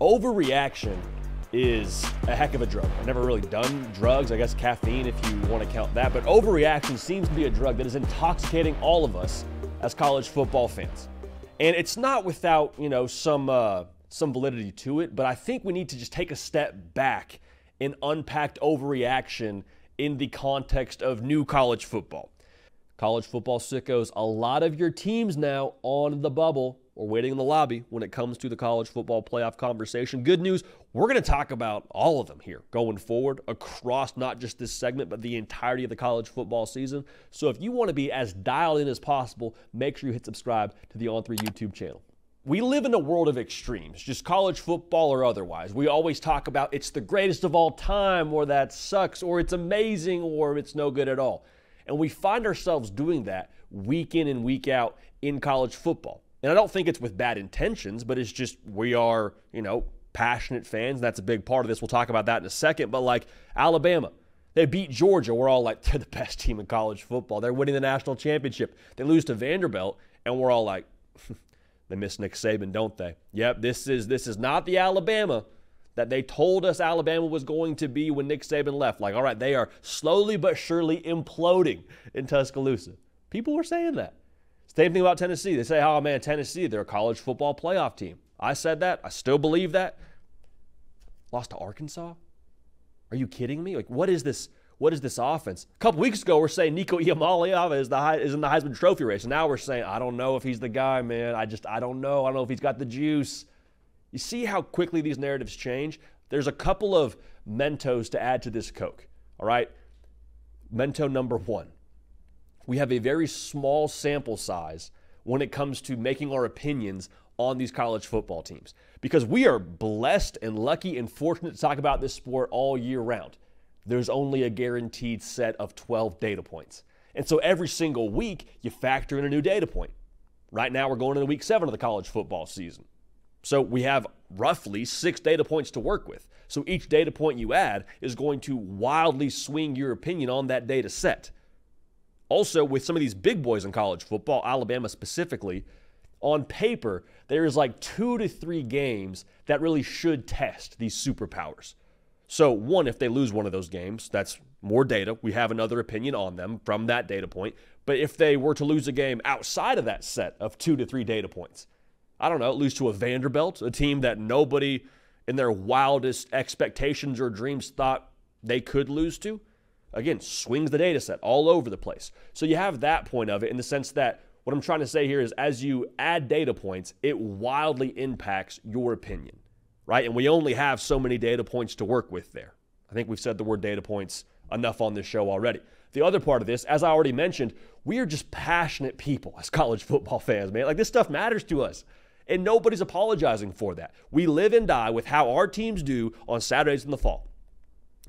Overreaction is a heck of a drug. I've never really done drugs, I guess caffeine if you want to count that, but overreaction seems to be a drug that is intoxicating all of us as college football fans. And it's not without, some validity to it, but I think we need to just take a step back and unpack overreaction in the context of new college football. College football sickos, a lot of your teams now on the bubble or waiting in the lobby when it comes to the college football playoff conversation. Good news, we're going to talk about all of them here going forward across not just this segment, but the entirety of the college football season. So if you want to be as dialed in as possible, make sure you hit subscribe to the On3 YouTube channel. We live in a world of extremes, just college football or otherwise. We always talk about it's the greatest of all time, or that sucks, or it's amazing, or it's no good at all. And we find ourselves doing that week in and week out in college football. And I don't think it's with bad intentions, but it's just we are, passionate fans. That's a big part of this. We'll talk about that in a second. But like Alabama, they beat Georgia. We're all like, they're the best team in college football. They're winning the national championship. They lose to Vanderbilt, and we're all like, they miss Nick Saban, don't they? Yep, this is not the Alabama that they told us Alabama was going to be when Nick Saban left. Like, all right, they are slowly but surely imploding in Tuscaloosa. People were saying that. Same thing about Tennessee. They say, oh, man, Tennessee, they're a college football playoff team. I said that. I still believe that. Lost to Arkansas? Are you kidding me? Like, what is this offense? A couple weeks ago, we're saying Nico Iamaleava is in the Heisman Trophy race. And now we're saying, I don't know if he's the guy, man. I don't know. I don't know if he's got the juice. You see how quickly these narratives change? There's a couple of Mentos to add to this Coke, all right? Mento number one. We have a very small sample size when it comes to making our opinions on these college football teams because we are blessed and lucky and fortunate to talk about this sport all year round. There's only a guaranteed set of 12 data points. And so every single week, you factor in a new data point. Right now, we're going into week 7 of the college football season. So we have roughly 6 data points to work with. So each data point you add is going to wildly swing your opinion on that data set. Also, with some of these big boys in college football, Alabama specifically, on paper, there's like 2 to 3 games that really should test these superpowers. So one, if they lose one of those games, that's more data. We have another opinion on them from that data point. But if they were to lose a game outside of that set of 2 to 3 data points, I don't know, lose to a Vanderbilt, a team that nobody in their wildest expectations or dreams thought they could lose to, again, swings the data set all over the place. So you have that point of it in the sense that what I'm trying to say here is as you add data points, it wildly impacts your opinion, right? And we only have so many data points to work with there. I think we've said the word data points enough on this show already. The other part of this, as I already mentioned, we are just passionate people as college football fans, man. Like this stuff matters to us. And nobody's apologizing for that. We live and die with how our teams do on Saturdays in the fall.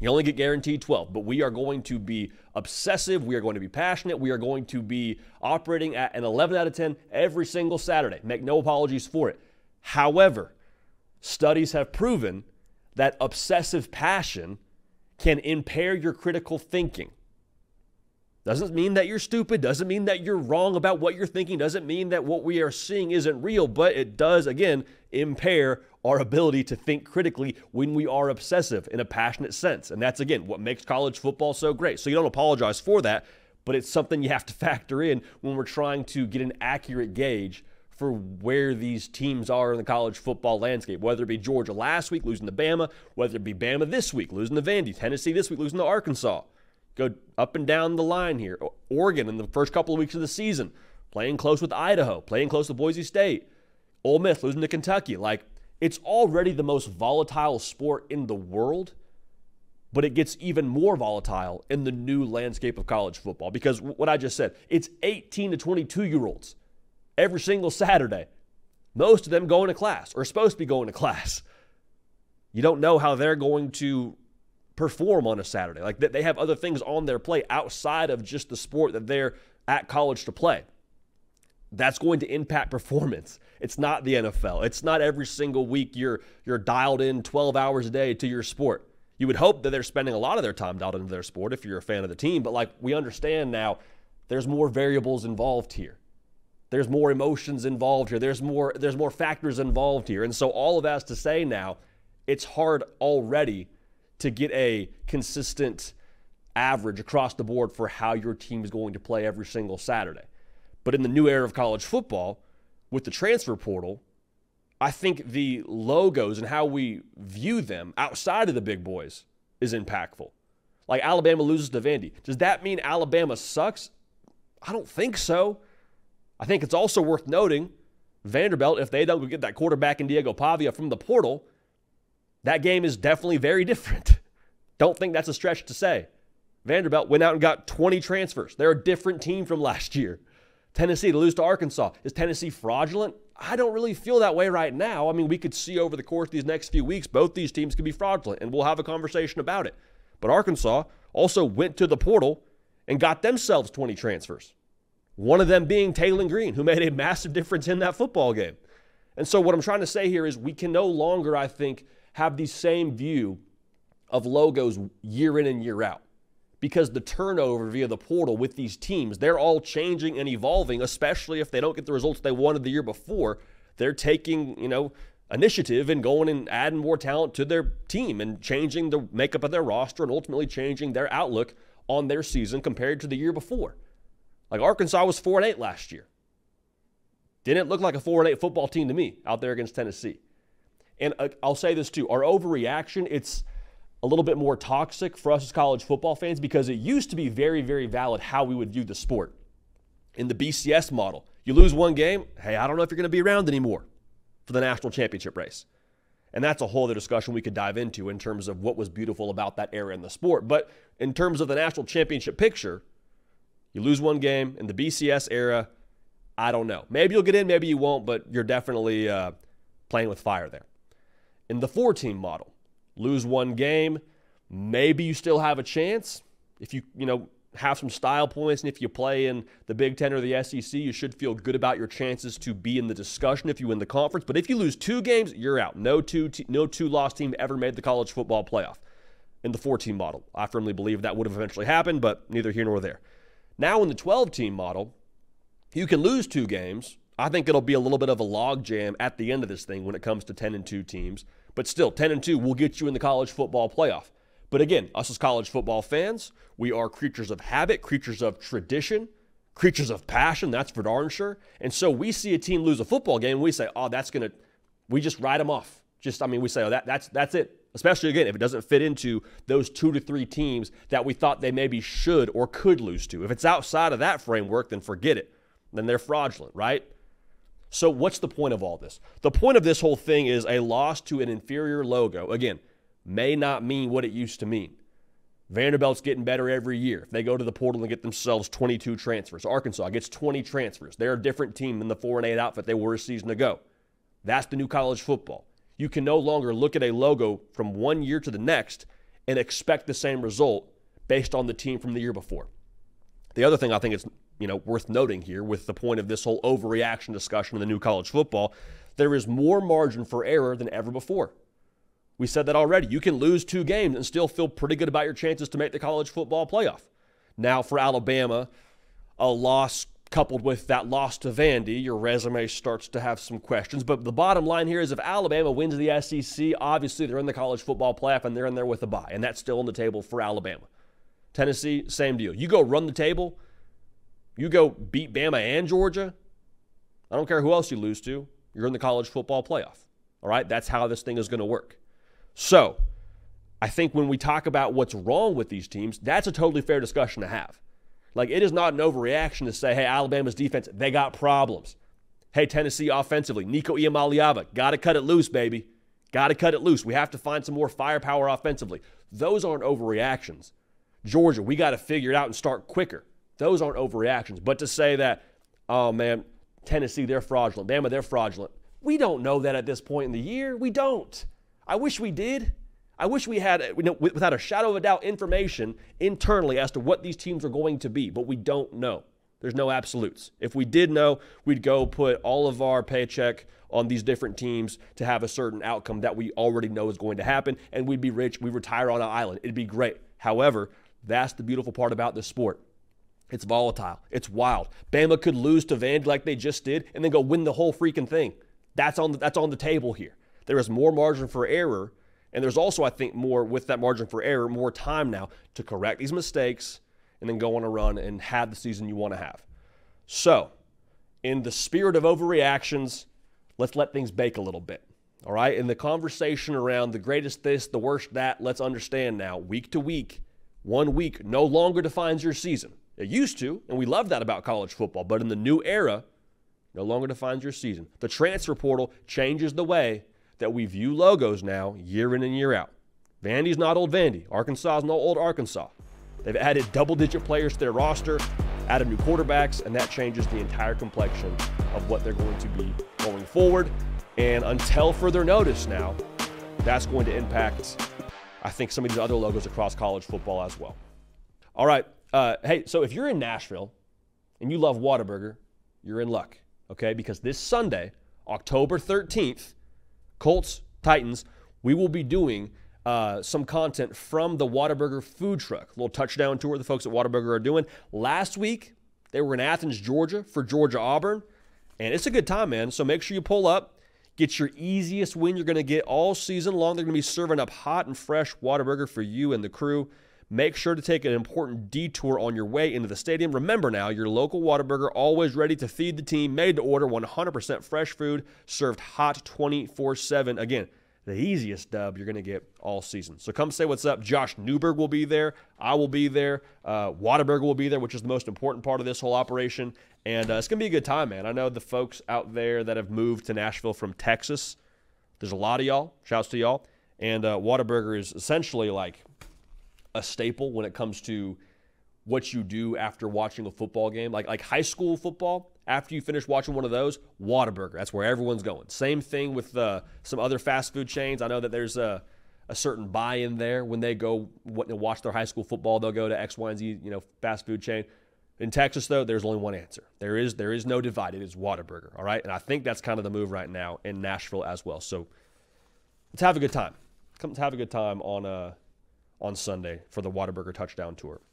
You only get guaranteed 12, but we are going to be obsessive. We are going to be passionate. We are going to be operating at an 11 out of 10 every single Saturday. Make no apologies for it. However, studies have proven that obsessive passion can impair your critical thinking. Doesn't mean that you're stupid, doesn't mean that you're wrong about what you're thinking, doesn't mean that what we are seeing isn't real, but it does, again, impair our ability to think critically when we are obsessive in a passionate sense. And that's, again, what makes college football so great. So you don't apologize for that, but it's something you have to factor in when we're trying to get an accurate gauge for where these teams are in the college football landscape, whether it be Georgia last week losing to Bama, whether it be Bama this week losing to Vandy, Tennessee this week losing to Arkansas. Go up and down the line here. Oregon in the first couple of weeks of the season, playing close with Idaho, playing close with Boise State. Ole Miss losing to Kentucky. Like, it's already the most volatile sport in the world, but it gets even more volatile in the new landscape of college football because what I just said, it's 18 to 22-year-olds every single Saturday. Most of them going to class or supposed to be going to class. You don't know how they're going to perform on a Saturday. Like they have other things on their plate outside of just the sport that they're at college to play. That's going to impact performance. It's not the NFL. It's not every single week you're dialed in 12 hours a day to your sport. You would hope that they're spending a lot of their time dialed into their sport if you're a fan of the team, but like we understand now, there's more variables involved here. There's more emotions involved here. There's more factors involved here. And so all of that's to say now, it's hard already to get a consistent average across the board for how your team is going to play every single Saturday. But in the new era of college football, with the transfer portal, I think the logos and how we view them outside of the big boys is impactful. Like Alabama loses to Vandy. Does that mean Alabama sucks? I don't think so. I think it's also worth noting Vanderbilt, if they don't go get that quarterback in Diego Pavia from the portal, that game is definitely very different. Don't think that's a stretch to say. Vanderbilt went out and got 20 transfers. They're a different team from last year. Tennessee to lose to Arkansas. Is Tennessee fraudulent? I don't really feel that way right now. I mean, we could see over the course of these next few weeks, both these teams could be fraudulent, and we'll have a conversation about it. But Arkansas also went to the portal and got themselves 20 transfers. One of them being Taylor Green, who made a massive difference in that football game. And so what I'm trying to say here is we can no longer, I think, have the same view of logos year in and year out. Because the turnover via the portal with these teams, they're all changing and evolving, especially if they don't get the results they wanted the year before. They're taking, initiative and going and adding more talent to their team and changing the makeup of their roster and ultimately changing their outlook on their season compared to the year before. Like Arkansas was 4-8 last year. Didn't look like a 4-8 football team to me out there against Tennessee. And I'll say this too, our overreaction, it's a little bit more toxic for us as college football fans because it used to be very, very valid how we would view the sport. In the BCS model, you lose one game, hey, I don't know if you're going to be around anymore for the national championship race. And that's a whole other discussion we could dive into in terms of what was beautiful about that era in the sport. But in terms of the national championship picture, you lose one game in the BCS era, I don't know. Maybe you'll get in, maybe you won't, but you're definitely playing with fire there. In the 4-team model, lose one game, maybe you still have a chance. If you have some style points and if you play in the Big Ten or the SEC, you should feel good about your chances to be in the discussion if you win the conference. But if you lose 2 games, you're out. No two-loss team ever made the college football playoff in the 4-team model. I firmly believe that would have eventually happened, but neither here nor there. Now in the 12-team model, you can lose 2 games. I think it'll be a little bit of a logjam at the end of this thing when it comes to 10-2 teams. But still, 10-2 will get you in the college football playoff. But again, us as college football fans, we are creatures of habit, creatures of tradition, creatures of passion, that's for darn sure. And so we see a team lose a football game, and we say, oh, we just write them off. We say, oh, that's it. Especially, again, if it doesn't fit into those 2 to 3 teams that we thought they maybe should or could lose to. If it's outside of that framework, then forget it. Then they're fraudulent, right? So what's the point of all this? The point of this whole thing is a loss to an inferior logo, again, may not mean what it used to mean. Vanderbilt's getting better every year. If they go to the portal and get themselves 22 transfers. Arkansas gets 20 transfers. They're a different team than the 4-8 outfit they were a season ago. That's the new college football. You can no longer look at a logo from one year to the next and expect the same result based on the team from the year before. The other thing I think is worth noting here with the point of this whole overreaction discussion in the new college football, there is more margin for error than ever before. We said that already. You can lose 2 games and still feel pretty good about your chances to make the college football playoff. Now for Alabama, a loss coupled with that loss to Vandy, your resume starts to have some questions. But the bottom line here is if Alabama wins the SEC, obviously they're in the college football playoff and they're in there with a bye. And that's still on the table for Alabama. Tennessee, same deal. You go run the table. You go beat Bama and Georgia. I don't care who else you lose to. You're in the college football playoff. All right? That's how this thing is going to work. So I think when we talk about what's wrong with these teams, that's a totally fair discussion to have. Like, it is not an overreaction to say, hey, Alabama's defense, they got problems. Hey, Tennessee offensively, Nico Iamaleava, got to cut it loose, baby. Got to cut it loose. We have to find some more firepower offensively. Those aren't overreactions. Georgia, we got to figure it out and start quicker. Those aren't overreactions. But to say that, oh, man, Tennessee, they're fraudulent. Bama, they're fraudulent. We don't know that at this point in the year. We don't. I wish we did. I wish we had, without a shadow of a doubt, information internally as to what these teams are going to be. But we don't know. There's no absolutes. If we did know, we'd go put all of our paycheck on these different teams to have a certain outcome that we already know is going to happen, and we'd be rich. We'd retire on an island. It'd be great. However, that's the beautiful part about this sport. It's volatile. It's wild. Bama could lose to Vandy like they just did and then go win the whole freaking thing. That's on the table here. There is more margin for error, and there's also, I think, more with that margin for error, more time now to correct these mistakes and then go on a run and have the season you want to have. So, in the spirit of overreactions, let's let things bake a little bit. All right? In the conversation around the greatest this, the worst that, let's understand now, week to week, 1 week no longer defines your season. It used to, and we love that about college football, but in the new era, no longer defines your season. The transfer portal changes the way that we view logos now year in and year out. Vandy's not old Vandy. Arkansas is no old Arkansas. They've added double-digit players to their roster, added new quarterbacks, and that changes the entire complexion of what they're going to be going forward. And until further notice now, that's going to impact, I think, some of these other logos across college football as well. All right. Hey, so if you're in Nashville and you love Whataburger, you're in luck, okay? Because this Sunday, October 13th, Colts, Titans, we will be doing some content from the Whataburger food truck. A little touchdown tour the folks at Whataburger are doing. Last week, they were in Athens, Georgia for Georgia-Auburn, and it's a good time, man. So make sure you pull up. Get your easiest win you're going to get all season long. They're going to be serving up hot and fresh Whataburger for you and the crew. Make sure to take an important detour on your way into the stadium. Remember now, your local Whataburger, always ready to feed the team, made to order, 100% fresh food, served hot 24/7. Again, the easiest dub you're going to get all season. So come say what's up. Josh Newberg will be there. I will be there. Whataburger will be there, which is the most important part of this whole operation. And it's going to be a good time, man. I know the folks out there that have moved to Nashville from Texas, there's a lot of y'all. Shouts to y'all. And Whataburger is essentially like a staple when it comes to what you do after watching a football game. Like high school football, after you finish watching one of those, Whataburger. That's where everyone's going. Same thing with some other fast food chains. I know that there's a certain buy-in there. When they go watch their high school football, they'll go to X, Y, and Z, fast food chain. In Texas, though, there's only one answer. There is no divide. It is Whataburger, all right? And I think that's kind of the move right now in Nashville as well. So let's have a good time. Come have a good time on Sunday for the Whataburger touchdown tour.